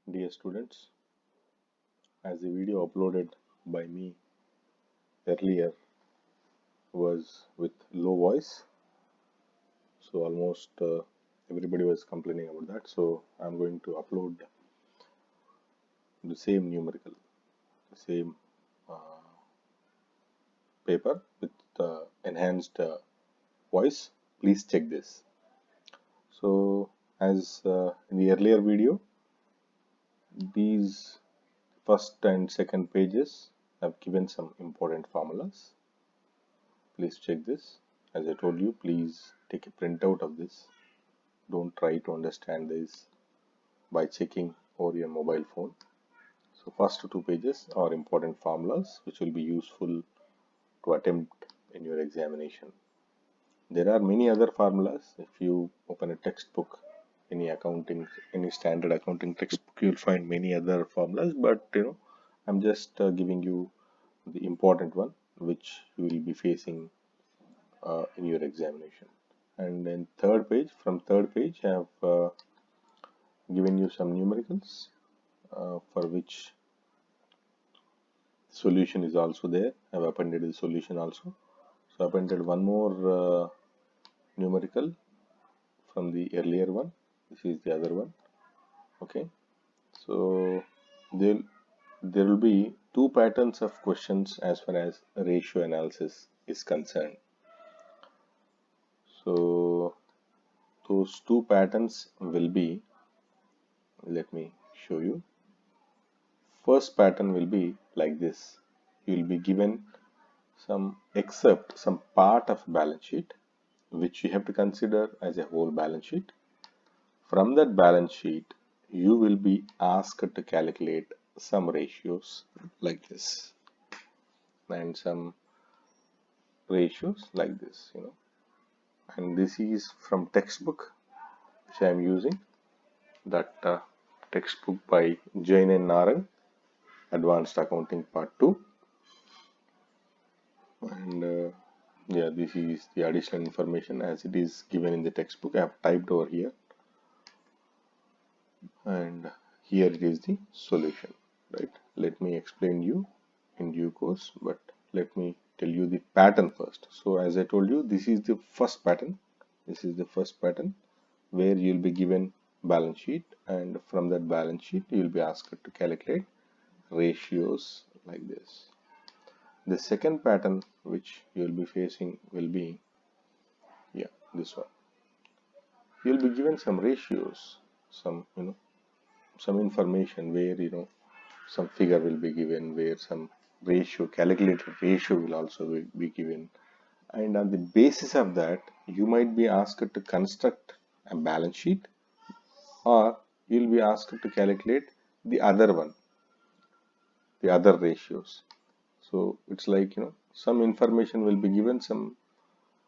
Dear students, as the video uploaded by me earlier was with low voice, so almost everybody was complaining about that. So I'm going to upload the same numerical, the same uh, paper with enhanced voice. Please check this. So as in the earlier video, these first and second pages have given some important formulas. Please check this. As I told you, please take a printout of this. Don't try to understand this by checking over your mobile phone. So first two pages are important formulas which will be useful to attempt in your examination. There are many other formulas. If you open a textbook, any accounting, any standard accounting textbook, you'll find many other formulas. But I'm just giving you the important one which you will be facing in your examination. And then third page, from third page, I have given you some numericals for which solution is also there. I have appended the solution also. So I appended one more numerical from the earlier one. This is the other one. Okay. So there, there will be two patterns of questions as far as ratio analysis is concerned. So those two patterns will be, let me show you. First pattern will be like this. You will be given some excerpt, some part of balance sheet, which you have to consider as a whole balance sheet. From that balance sheet, you will be asked to calculate some ratios like this and some ratios like this, And this is from textbook which I am using, that textbook by Jain and Narang, Advanced Accounting Part 2. And yeah, this is the additional information as it is given in the textbook. I have typed over here, and here it is the solution, right? Let me explain you in due course, but let me tell you the pattern first. So as I told you, this is the first pattern. This is the first pattern where you'll be given balance sheet, and from that balance sheet you'll be asked to calculate ratios like this. The second pattern which you'll be facing will be, yeah, this one. You'll be given some ratios, some some information where some figure will be given, where some ratio, calculated ratio will also be given, and on the basis of that you might be asked to construct a balance sheet, or you'll be asked to calculate the other one, the other ratios. So it's like some information will be given, some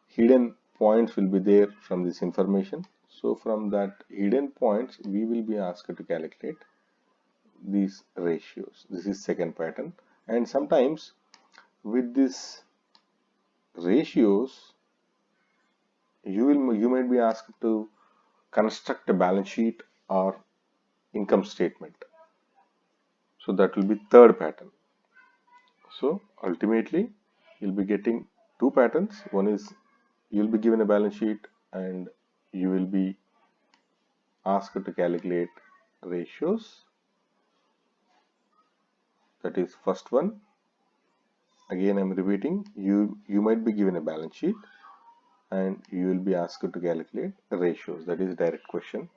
hidden points will be there from this information. So from that hidden points we will be asked to calculate these ratios. This is second pattern. And sometimes with these ratios you might be asked to construct a balance sheet or income statement. So that will be third pattern. So ultimately you'll be getting two patterns. One is you'll be given a balance sheet and you will be asked to calculate ratios. That is first one. Again I'm repeating, you might be given a balance sheet and you will be asked to calculate ratios. That is direct question.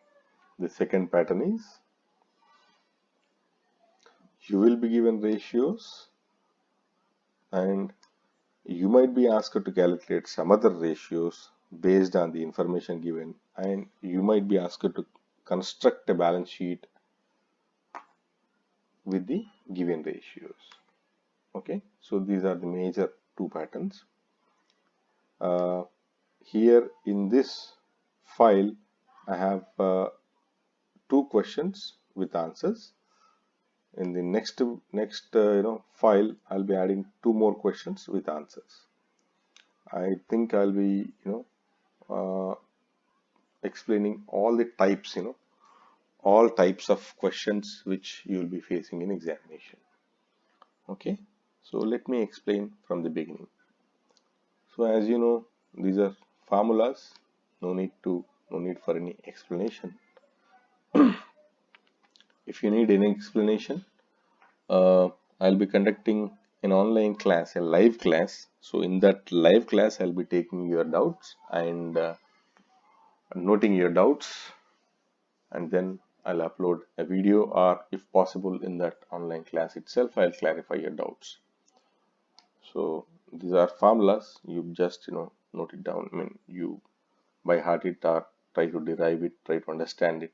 The second pattern is you will be given ratios and you might be asked to calculate some other ratios based on the information given, and you might be asked to construct a balance sheet with the given ratios. Okay, so these are the major two patterns. Here in this file I have two questions with answers. In the next file I'll be adding two more questions with answers. I think I'll be uh, explaining all the types all types of questions which you will be facing in examination. Okay, so let me explain from the beginning. So as you know, these are formulas, no need for any explanation. If you need any explanation, I'll be conducting an online class, a live class. So in that live class, I'll be taking your doubts and noting your doubts, and then I'll upload a video, or if possible in that online class itself, I'll clarify your doubts. So these are formulas. You just note it down. I mean, you by heart it or try to derive it, try to understand it.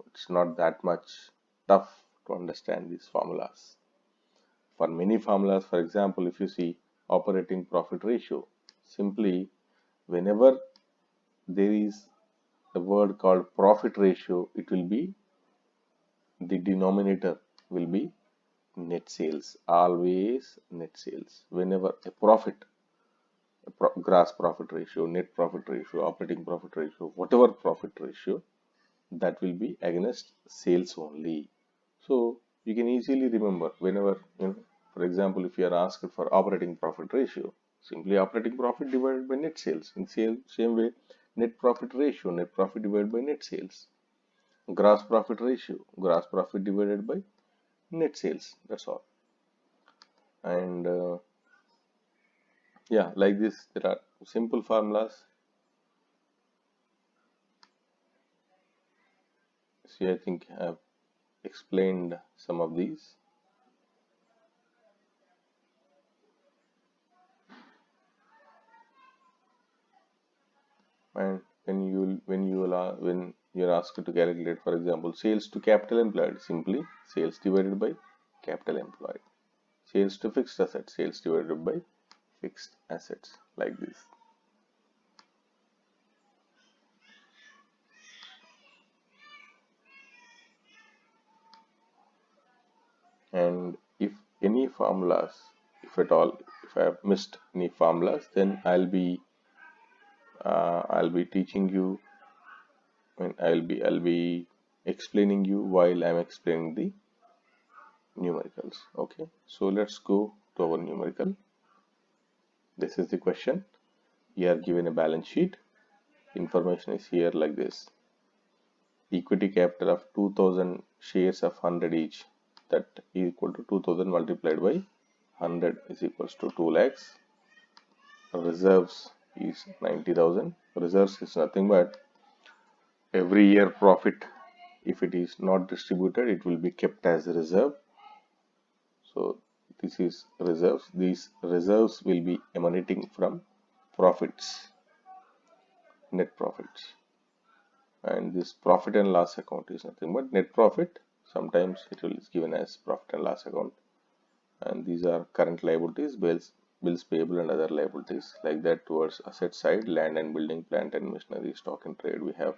It's not that much tough to understand these formulas. For many formulas, for example, if you see operating profit ratio, simply whenever there is a word called profit ratio, it will be the denominator will be net sales, always net sales. Whenever a profit, gross profit ratio, net profit ratio, operating profit ratio, whatever profit ratio, that will be against sales only. So you can easily remember whenever, for example, if you are asked for operating profit ratio, simply operating profit divided by net sales. In same way, net profit ratio, net profit divided by net sales. Gross profit ratio, gross profit divided by net sales. That's all. And yeah, like this, there are simple formulas. See, I think I have explained some of these. And when you're asked to calculate, for example, sales to capital employed, simply sales divided by capital employed. Sales to fixed assets, sales divided by fixed assets, like this. And if any formulas, if at all, if I have missed any formulas, then I'll be teaching you, and I'll be explaining you while I'm explaining the numericals. Okay, so let's go to our numerical. This is the question. You are given a balance sheet. Information is here like this. Equity capital of 2000, shares of 100 each, that is equal to 2000 multiplied by 100 is equals to 2 lakhs. Reserves is 90,000. Reserves is nothing but every year profit, if it is not distributed, it will be kept as a reserve. So this is reserves. These reserves will be emanating from profits, net profits. And this profit and loss account is nothing but net profit. Sometimes it will is given as profit and loss account. And these are current liabilities, bills payable and other liabilities. Like that, towards asset side, land and building, plant and machinery, stock and trade, we have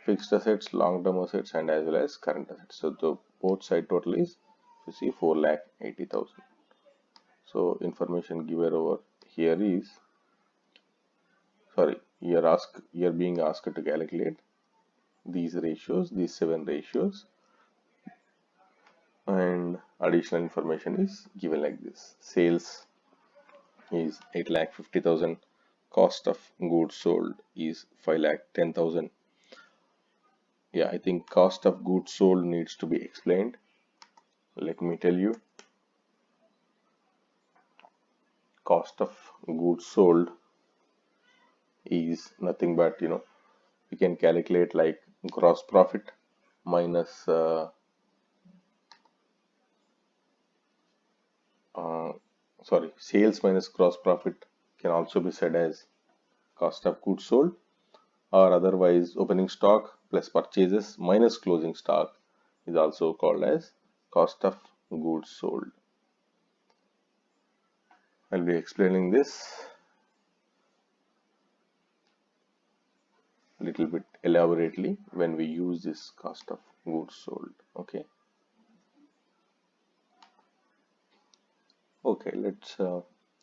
fixed assets, long-term assets, and as well as current assets. So the both side total is, you see, 4,80,000. So information given over here is, sorry, you're being asked to calculate these ratios, these 7 ratios, and additional information is given like this. Sales is 8,50,000. Cost of goods sold is 5,10,000. Yeah, I think cost of goods sold needs to be explained. Let me tell you. Cost of goods sold is nothing but, you can calculate like gross profit minus sales minus gross profit can also be said as cost of goods sold, or otherwise opening stock plus purchases minus closing stock is also called as cost of goods sold. I'll be explaining this a little bit elaborately when we use this cost of goods sold. Okay. Okay, let's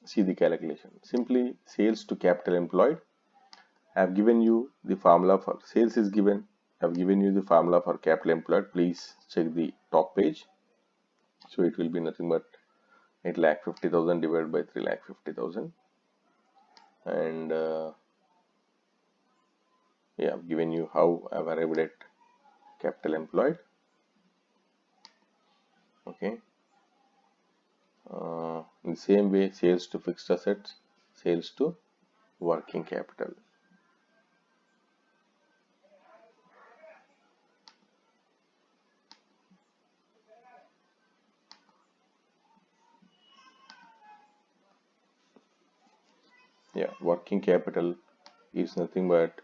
see the calculation. Simply sales to capital employed. I have given you the formula for sales is given, I've given you the formula for capital employed. Please check the top page. So it will be nothing but 8,50,000 divided by 3,50,000, and yeah, I've given you how I've arrived at capital employed. Okay. In the same way, sales to fixed assets, sales to working capital. Yeah, working capital is nothing but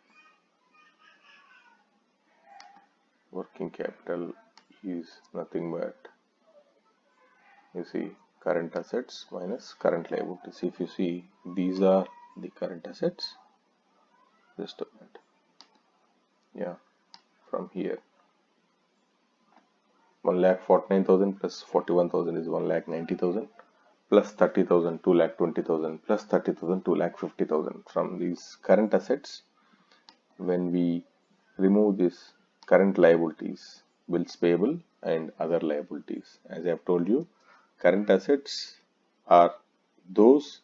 you see current assets minus current liabilities. If you see, these are the current assets. Just a minute. Yeah, from here 1,49,000 plus 41,000 is 1,90,000 plus 30,000 2,20,000 plus 30,000 2,50,000. From these current assets, when we remove this current liabilities, bills payable and other liabilities, as I have told you, current assets are those,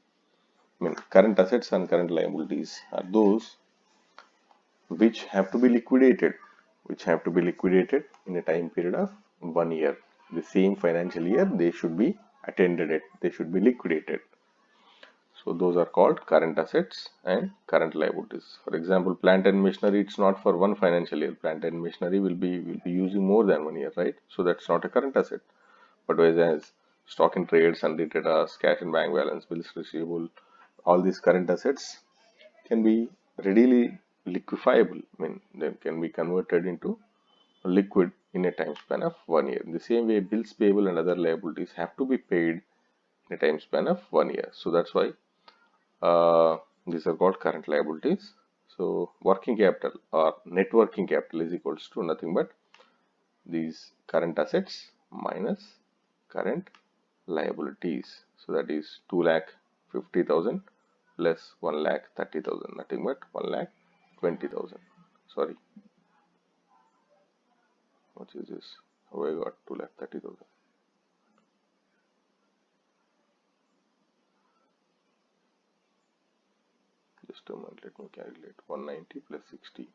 current assets and current liabilities are those which have to be liquidated, in a time period of 1 year. The same financial year they should be attended at, they should be liquidated. So those are called current assets and current liabilities. For example, plant and machinery, it's not for one financial year. Plant and machinery will be using more than 1 year, right? So that's not a current asset. But whereas stock in trade, sundry debtors, cash and bank balance, bills receivable, all these current assets can be readily liquefiable. They can be converted into liquid in a time span of 1 year. In the same way, bills payable and other liabilities have to be paid in a time span of 1 year. So that's why these are called current liabilities. So working capital or net working capital is equals to nothing but these current assets minus current liabilities. So that is 2,50,000 plus 1,30,000, nothing but 1,20,000. Sorry, what is this? How I got 2,30,000? Just a moment, let me calculate. 190 plus 60.